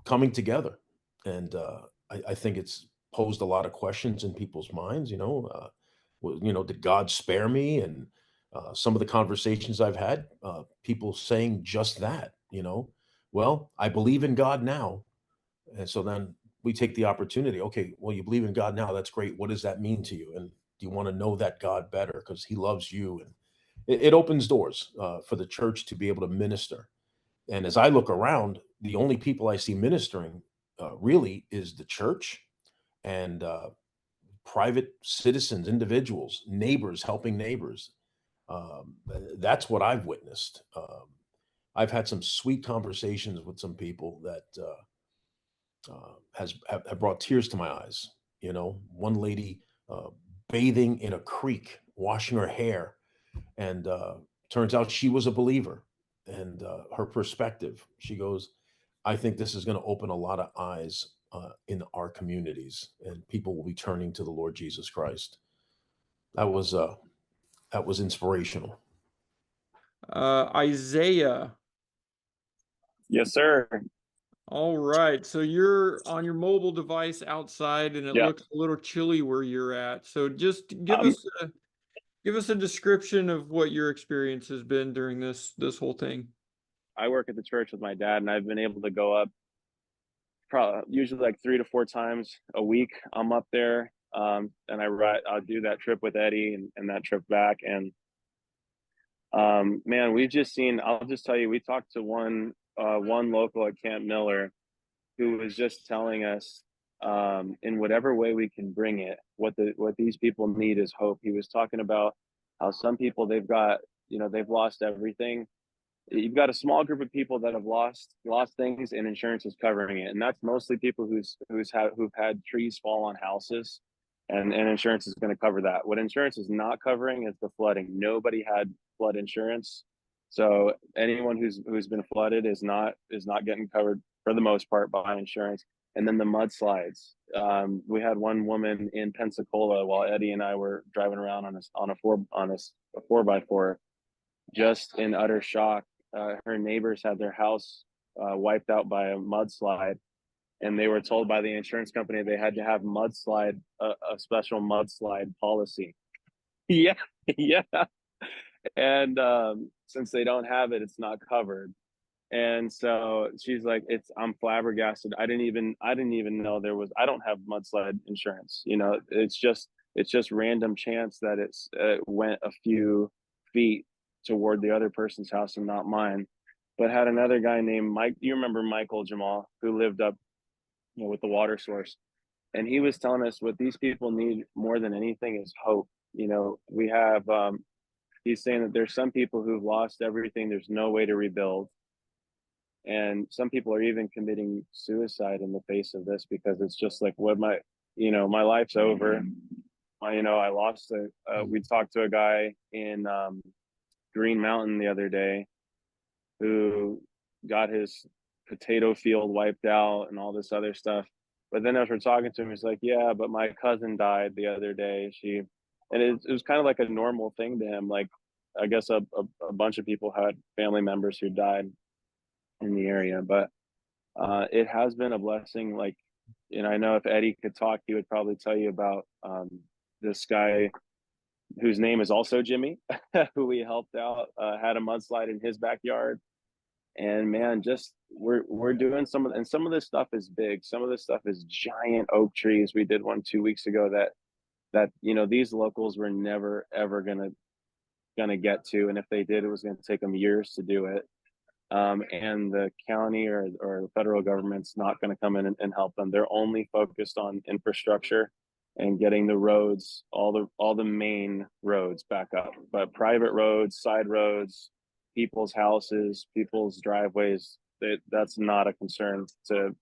coming together. And I think it's posed a lot of questions in people's minds, did God spare me? And some of the conversations I've had, people saying just that, well, I believe in God now. And so then we take the opportunity. Okay, well, you believe in God now. That's great. What does that mean to you? And do you want to know that God better because He loves you? And it opens doors for the church to be able to minister. And as I look around, the only people I see ministering really is the church and private citizens, individuals, neighbors helping neighbors. That's what I've witnessed. I've had some sweet conversations with some people that have brought tears to my eyes. One lady bathing in a creek, washing her hair, and turns out she was a believer. And her perspective, she goes, I think this is going to open a lot of eyes in our communities, and people will be turning to the Lord Jesus Christ. That was inspirational. Isaiah. Yes, sir. All right. So you're on your mobile device outside, and it Yeah. looks a little chilly where you're at. So just give Um, us a description of what your experience has been during this whole thing. I work at the church with my dad, and I've been able to go up probably usually like 3 to 4 times a week. I'm up there, and I'll do that trip with Eddie and that trip back. And man, we've just seen. I'll just tell you, we talked to one local at Camp Miller who was just telling us, in whatever way we can bring it, what these people need is hope. He was talking about how some people they've lost everything. You've got a small group of people that have lost things, and insurance is covering it, and that's mostly people who've had trees fall on houses, and insurance is going to cover that. What insurance is not covering is the flooding. Nobody had flood insurance, so anyone who's been flooded is not getting covered for the most part by insurance. And then the mudslides. We had one woman in Pensacola while Eddie and I were driving around on a 4x4, just in utter shock. Her neighbors had their house wiped out by a mudslide, and they were told by the insurance company they had to have a special mudslide policy. Yeah, yeah. And since they don't have it, it's not covered. And so she's like, I'm flabbergasted. I didn't even know there was. I don't have mudslide insurance. It's just random chance that it went a few feet toward the other person's house and not mine. But had another guy named Mike. Do you remember Michael Jamal, who lived up, with the water source? And he was telling us what these people need more than anything is hope. We have. He's saying that there's some people who've lost everything. There's no way to rebuild. And some people are even committing suicide in the face of this, because it's just like, my life's over. I lost we talked to a guy in Green Mountain the other day who got his potato field wiped out and all this other stuff. But then as we're talking to him, he's like, yeah, but my cousin died the other day. It was kind of like a normal thing to him. Like, I guess a bunch of people had family members who died in the area, but it has been a blessing. Like, I know if Eddie could talk, he would probably tell you about this guy whose name is also Jimmy, who we helped out, had a mudslide in his backyard. And man, just we're doing some of this stuff is big. Some of this stuff is giant oak trees. We did one 2 weeks ago that these locals were never ever gonna get to, and if they did, it was gonna take them years to do it. and the county or the federal government's not going to come in and help them. They're only focused on infrastructure and getting the roads, all the main roads back up. But private roads, side roads, people's houses, people's driveways, that's not a concern to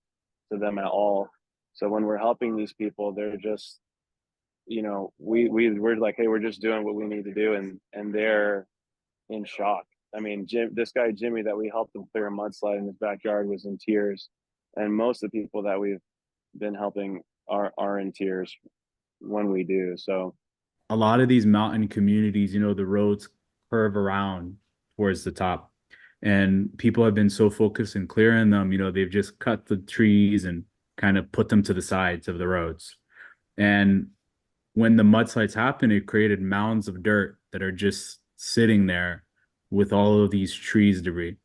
them at all. So when we're helping these people, they're just, we're like, hey, we're just doing what we need to do, and they're in shock. I mean, this guy Jimmy that we helped him clear a mudslide in his backyard was in tears, and most of the people that we've been helping are in tears when we do. So A lot of these mountain communities, the roads curve around towards the top. And people have been so focused in clearing them, they've just cut the trees and kind of put them to the sides of the roads. And when the mudslides happen, it created mounds of dirt that are just sitting there with all of these trees debris.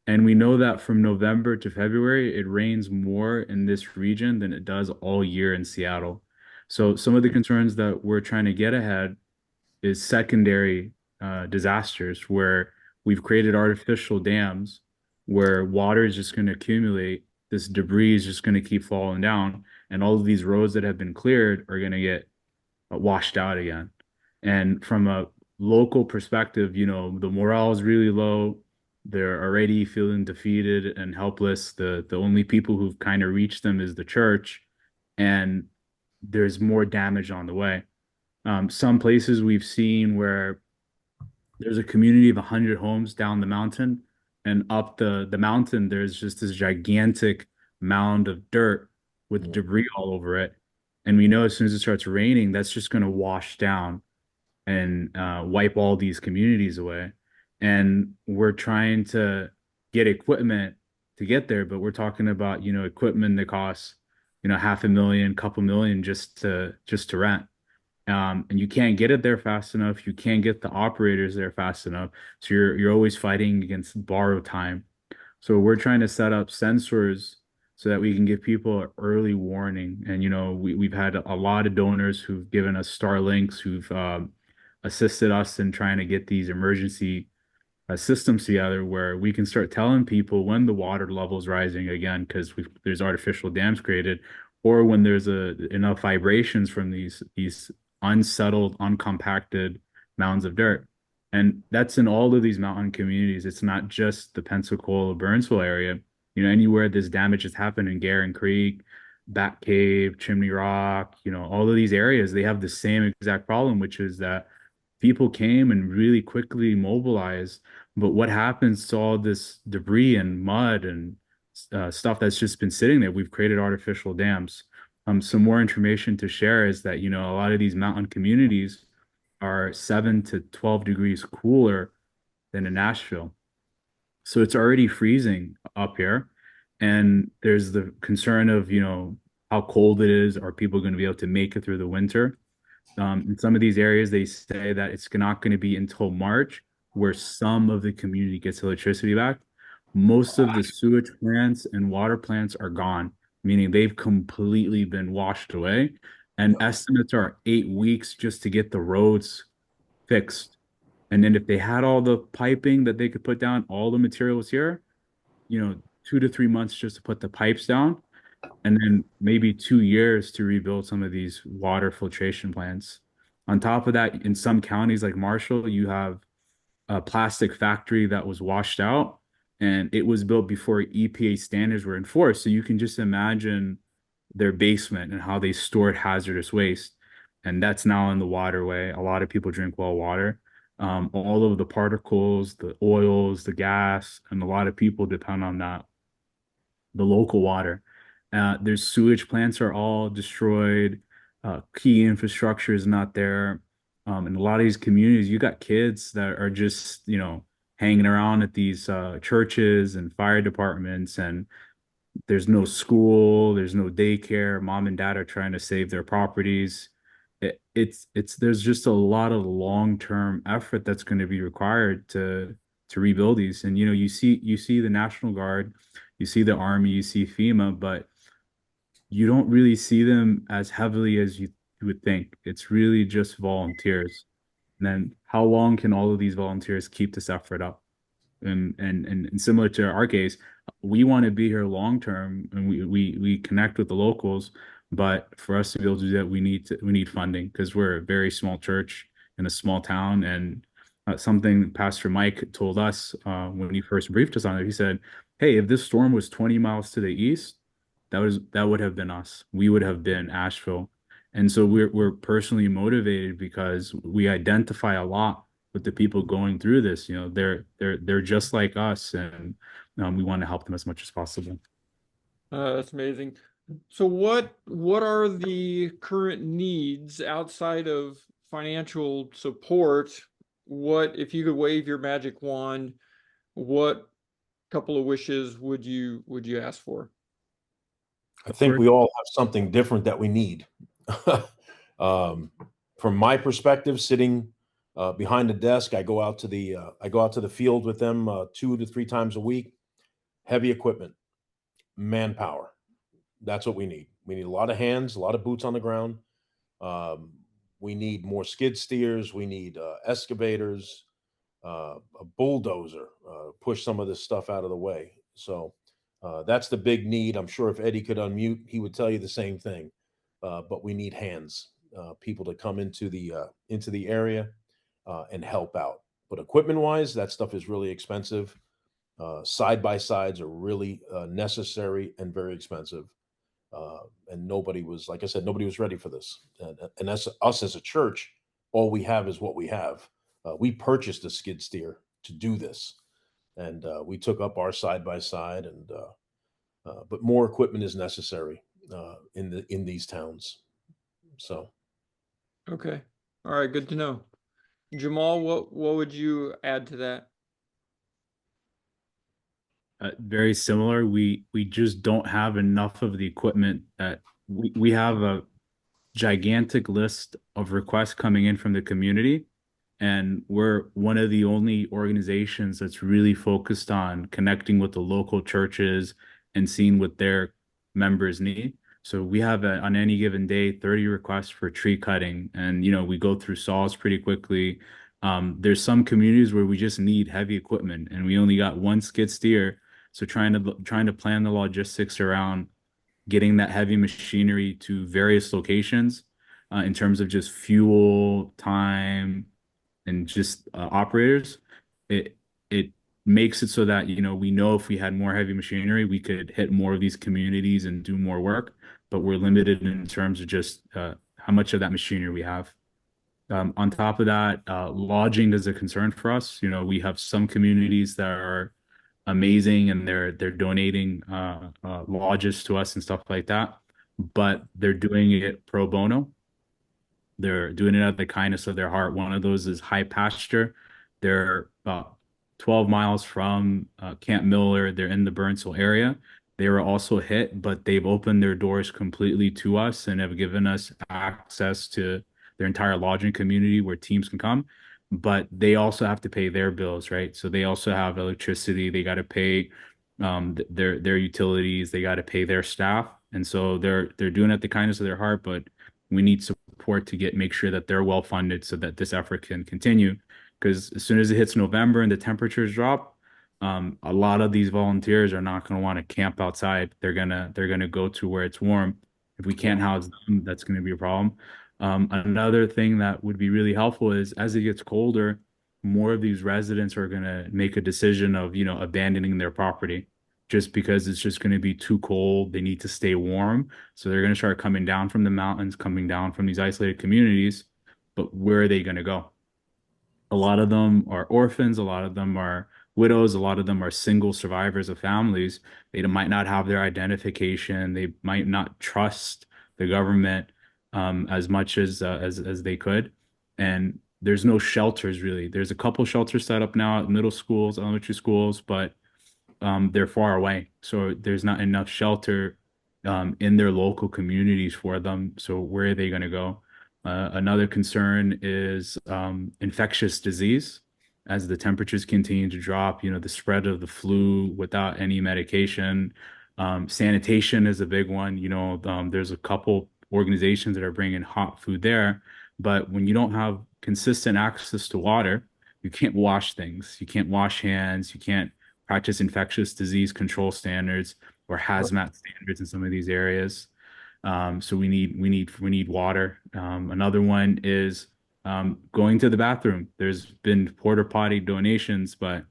And we know that from November to February, it rains more in this region than it does all year in Seattle. So some of the concerns that we're trying to get ahead is secondary disasters where we've created artificial dams where water is just going to accumulate. This debris is just going to keep falling down, and all of these roads that have been cleared are going to get washed out again. And from a local perspective, the morale is really low. They're already feeling defeated and helpless. The only people who've kind of reached them is the church, and there's more damage on the way. Some places we've seen where there's a community of 100 homes down the mountain, and up the mountain, there's just this gigantic mound of dirt with debris all over it. And we know as soon as it starts raining, that's just going to wash down and wipe all these communities away. And we're trying to get equipment to get there, but we're talking about, equipment that costs, $500,000, couple million just to rent. And you can't get it there fast enough. You can't get the operators there fast enough. So you're always fighting against borrowed time. So we're trying to set up sensors so that we can give people early warning. And we've had a lot of donors who've given us Starlinks, who've assisted us in trying to get these emergency systems together where we can start telling people when the water level is rising again because there's artificial dams created, or when there's enough vibrations from these unsettled, uncompacted mounds of dirt. And that's in all of these mountain communities. It's not just the Pensacola, Burnsville area. Anywhere this damage has happened in Garin Creek, Bat Cave, Chimney Rock, all of these areas, they have the same exact problem, which is that people came and really quickly mobilized. But what happens to all this debris and mud and stuff that's just been sitting there? We've created artificial dams. Some more information to share is that, a lot of these mountain communities are 7 to 12 degrees cooler than in Nashville. So it's already freezing up here. And there's the concern of, how cold it is. Are people going to be able to make it through the winter? In some of these areas, they say that it's not going to be until March where some of the community gets electricity back. Most of the sewage plants and water plants are gone, meaning they've completely been washed away. And estimates are 8 weeks just to get the roads fixed. And then if they had all the piping that they could put down, all the materials here, 2 to 3 months just to put the pipes down, and then maybe 2 years to rebuild some of these water filtration plants. On top of that, in some counties like Marshall, you have a plastic factory that was washed out, and it was built before EPA standards were enforced. So you can just imagine their basement and how they stored hazardous waste. And that's now in the waterway. A lot of people drink well water. All of the particles, the oils, the gas, and a lot of people depend on that, the local water. Their sewage plants are all destroyed. Key infrastructure is not there. In a lot of these communities, you got kids that are just, hanging around at these churches and fire departments, and there's no school, there's no daycare. Mom and dad are trying to save their properties. There's just a lot of long-term effort that's going to be required to rebuild these. And you see the National Guard, you see the Army, you see FEMA, but you don't really see them as heavily as you would think. It's really just volunteers. And then how long can all of these volunteers keep this effort up? And similar to our case, we want to be here long term, and we connect with the locals. But for us to be able to do that, we need funding because we're a very small church in a small town. And something Pastor Mike told us when he first briefed us on it, he said, "Hey, if this storm was 20 miles to the east, that would have been us. We would have been Asheville." And so we're personally motivated because we identify a lot with the people going through this. You know, they're just like us, and we want to help them as much as possible. That's amazing. So what are the current needs outside of financial support? What, if you could wave your magic wand, what couple of wishes would you ask for? I think we all have something different that we need. From my perspective, sitting behind the desk, I go out to the field with them 2 to 3 times a week. Heavy equipment, manpower. That's what we need. We need a lot of hands, a lot of boots on the ground. We need more skid steers. We need excavators, a bulldozer, push some of this stuff out of the way. So that's the big need. I'm sure if Eddie could unmute, he would tell you the same thing. But we need hands, people to come into the area and help out. But equipment-wise, that stuff is really expensive. Side by sides are really necessary and very expensive. And nobody was, like I said, nobody was ready for this. And that's us as a church. All we have is what we have. We purchased a skid steer to do this, and we took up our side by side. And but more equipment is necessary in these towns. So, Okay, all right, good to know. Jamal, what would you add to that? Very similar. We just don't have enough of the equipment that we have a gigantic list of requests coming in from the community. And we're one of the only organizations that's really focused on connecting with the local churches and seeing what their members need. So we have on any given day 30 requests for tree cutting, and we go through saws pretty quickly. There's some communities where we just need heavy equipment, and we only got one skid steer. So trying to plan the logistics around getting that heavy machinery to various locations in terms of just fuel, time, and just operators, it makes it so that we know if we had more heavy machinery, we could hit more of these communities and do more work. But we're limited in terms of just how much of that machinery we have. On top of that, lodging is a concern for us. We have some communities that are amazing and they're donating lodges to us and stuff like that, but they're doing it pro bono. They're doing it out of the kindness of their heart. One of those is High Pasture. They're about 12 miles from Camp Miller. They're in the Burnsville area. They were also hit, but they've opened their doors completely to us and have given us access to their entire lodging community where teams can come. But they also have to pay their bills, right? So they also have electricity. They got to pay their utilities. They got to pay their staff, and so they're doing it at the kindness of their heart. But we need support to make sure that they're well funded so that this effort can continue. Because as soon as it hits November and the temperatures drop, a lot of these volunteers are not going to want to camp outside. They're gonna go to where it's warm. If we can't house them, that's going to be a problem. Another thing that would be really helpful is as it gets colder, more of these residents are going to make a decision of, abandoning their property just because it's just going to be too cold. They need to stay warm. So they're going to start coming down from the mountains, coming down from these isolated communities. But where are they going to go? A lot of them are orphans. A lot of them are widows. A lot of them are single survivors of families. They might not have their identification. They might not trust the government as much as they could. And there's no shelters really. There's a couple shelters set up now at middle schools, elementary schools, but they're far away. So there's not enough shelter in their local communities for them. So where are they going to go? Another concern is infectious disease. As the temperatures continue to drop, the spread of the flu without any medication. Sanitation is a big one. There's a couple organizations that are bringing hot food there, but when you don't have consistent access to water, you can't wash things. You can't wash hands. You can't practice infectious disease control standards or hazmat standards in some of these areas. So we need water. Another one is going to the bathroom. There's been porta potty donations, but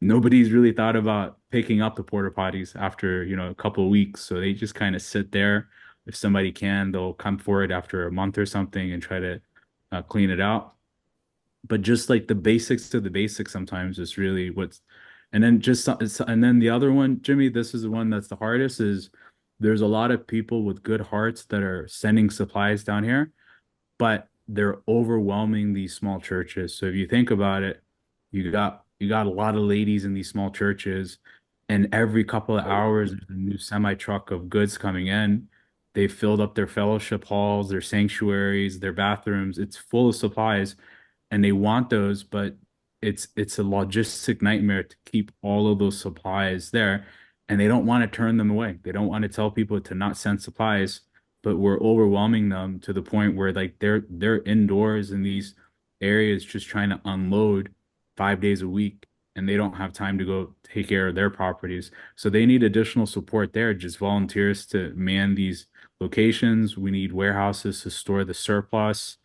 nobody's really thought about picking up the porta potties after, a couple of weeks. So they just kind of sit there. If somebody can, they'll come forward after a month or something and try to clean it out. But just like the basics of the basics sometimes is really what's, and then and then the other one, Jimmy, this is the one that's the hardest is there's a lot of people with good hearts that are sending supplies down here, but they're overwhelming these small churches. So if you think about it, you got a lot of ladies in these small churches, and every couple of hours there's a new semi truck of goods coming in. They filled up their fellowship halls, their sanctuaries, their bathrooms. It's full of supplies, and they want those, but it's a logistic nightmare to keep all of those supplies there, and they don't want to turn them away. They don't want to tell people to not send supplies, but we're overwhelming them to the point where like they're indoors in these areas just trying to unload 5 days a week, and they don't have time to go take care of their properties. So they need additional support there, just volunteers to man these locations. We need warehouses to store the surplus.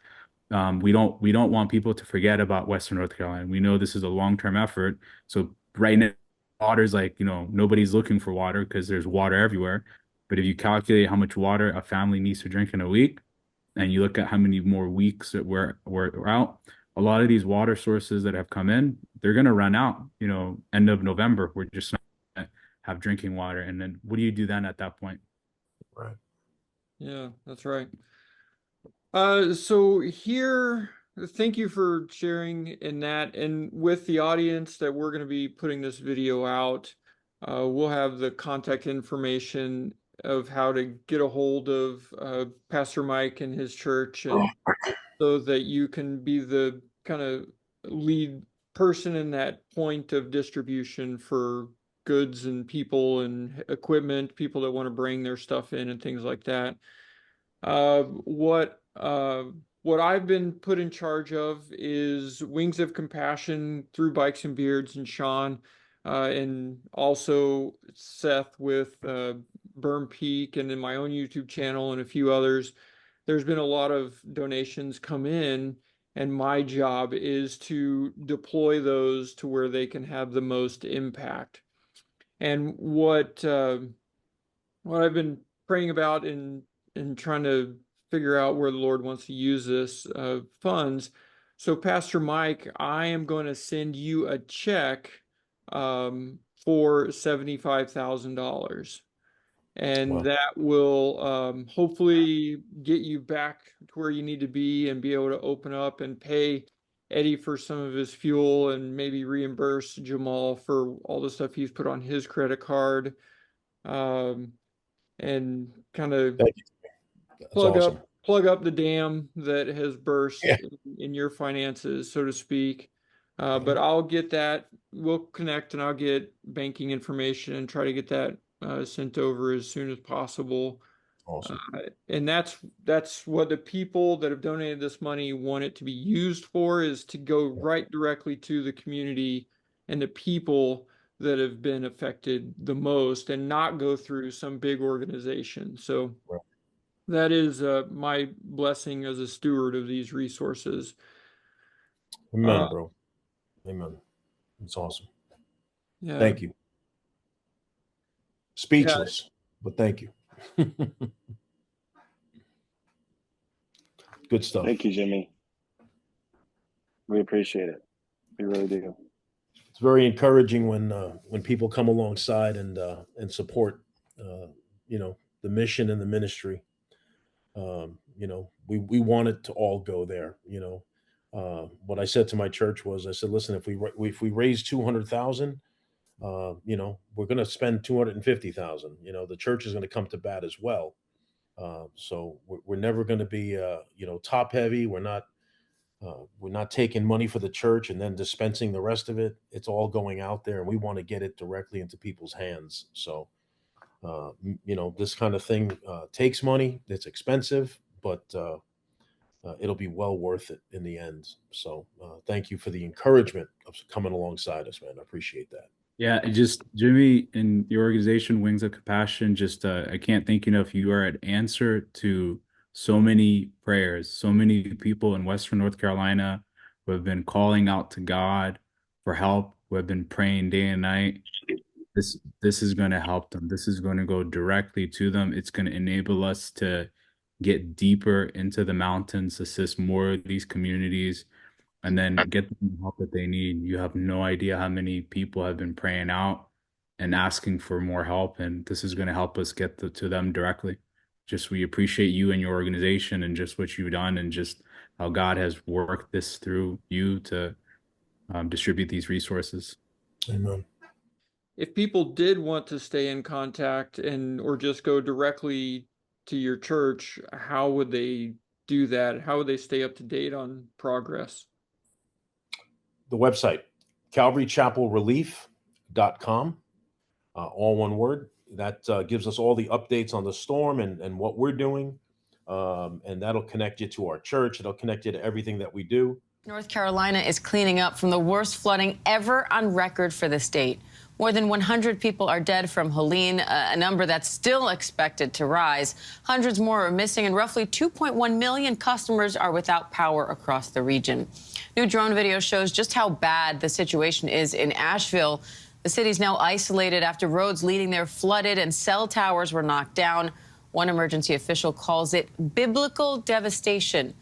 We don't want people to forget about Western North Carolina. We know this is a long-term effort. So right now, water's like, nobody's looking for water because there's water everywhere. But if you calculate how much water a family needs to drink in a week, and you look at how many more weeks that we're out, a lot of these water sources that have come in, they're going to run out, end of November. We're just not gonna have drinking water. And then what do you do then at that point? Right. Yeah, that's right. So here, thank you for sharing in that. And with the audience that we're going to be putting this video out, we'll have the contact information of how to get a hold of Pastor Mike and his church, and so that you can be the kind of lead person in that point of distribution for goods and people and equipment, people that want to bring their stuff in and things like that. What I've been put in charge of is Wings of Compassion through Bikes and Beards and Sean, and also Seth with Burn Peak, and in my own YouTube channel and a few others. There's been a lot of donations come in, and my job is to deploy those to where they can have the most impact. And what I've been praying about and trying to figure out where the Lord wants to use this funds. So Pastor Mike, I am going to send you a check for $75,000. And that will hopefully get you back to where you need to be and be able to open up and pay Eddie for some of his fuel, and maybe reimburse Jamal for all the stuff he's put on his credit card, and kind of plug up the dam that has burst in your finances, so to speak. But I'll get that. We'll connect, and I'll get banking information and try to get that sent over as soon as possible. Awesome. And that's what the people that have donated this money want it to be used for, is to go right directly to the community and the people that have been affected the most, and not go through some big organization. So that is my blessing as a steward of these resources. Amen, bro. Amen. It's awesome. Yeah. Thank you. Speechless, but thank you. Good stuff. Thank you, Jimmy. We appreciate it. We really do. It's very encouraging when people come alongside and support, the mission and the ministry. We want it to all go there. What I said to my church was, I said, listen, if we raise 200,000, we're going to spend 250,000. The church is going to come to bat as well. So we're never going to be, top heavy. We're not taking money for the church and then dispensing the rest of it. It's all going out there, and we want to get it directly into people's hands. So, this kind of thing takes money. It's expensive, but it'll be well worth it in the end. So thank you for the encouragement of coming alongside us, man. I appreciate that. Yeah, just Jimmy and your organization, Wings of Compassion, just I can't thank you enough. You are an answer to so many prayers, so many people in Western North Carolina who have been calling out to God for help, who have been praying day and night. This is going to help them. This is going to go directly to them. It's going to enable us to get deeper into the mountains, assist more of these communities, and then get them the help that they need. You have no idea how many people have been praying out and asking for more help, and this is going to help us get to them directly. Just we appreciate you and your organization and just what you've done and just how God has worked this through you to distribute these resources. Amen. If people did want to stay in contact or just go directly to your church, how would they do that? How would they stay up to date on progress? The website, calvarychapelrelief.com, all one word. That gives us all the updates on the storm and what we're doing. And that'll connect you to our church. It'll connect you to everything that we do. North Carolina is cleaning up from the worst flooding ever on record for the state. More than 100 people are dead from Helene, a number that's still expected to rise. Hundreds more are missing, and roughly 2.1 million customers are without power across the region. New drone video shows just how bad the situation is in Asheville. The city's now isolated after roads leading there flooded and cell towers were knocked down. One emergency official calls it biblical devastation.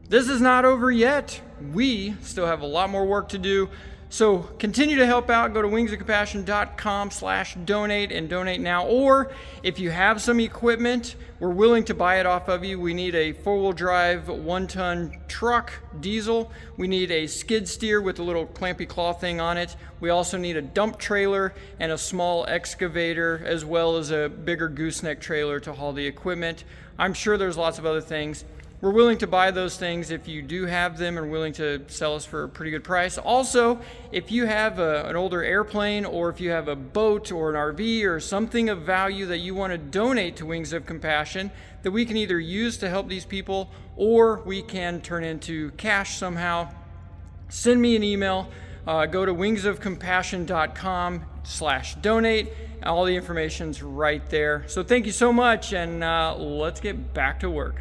This is not over yet. We still have a lot more work to do. So continue to help out. Go to wingsofcompassion.com/donate and donate now. Or if you have some equipment, we're willing to buy it off of you. We need a 4-wheel drive 1-ton truck, diesel. We need a skid steer with a little clampy claw thing on it. We also need a dump trailer and a small excavator, as well as a bigger gooseneck trailer to haul the equipment. I'm sure there's lots of other things. We're willing to buy those things if you do have them and willing to sell us for a pretty good price. Also, if you have an older airplane, or if you have a boat or an RV or something of value that you want to donate to Wings of Compassion that we can either use to help these people or we can turn into cash somehow, send me an email. Go to wingsofcompassion.com/donate. All the information's right there. So thank you so much, and let's get back to work.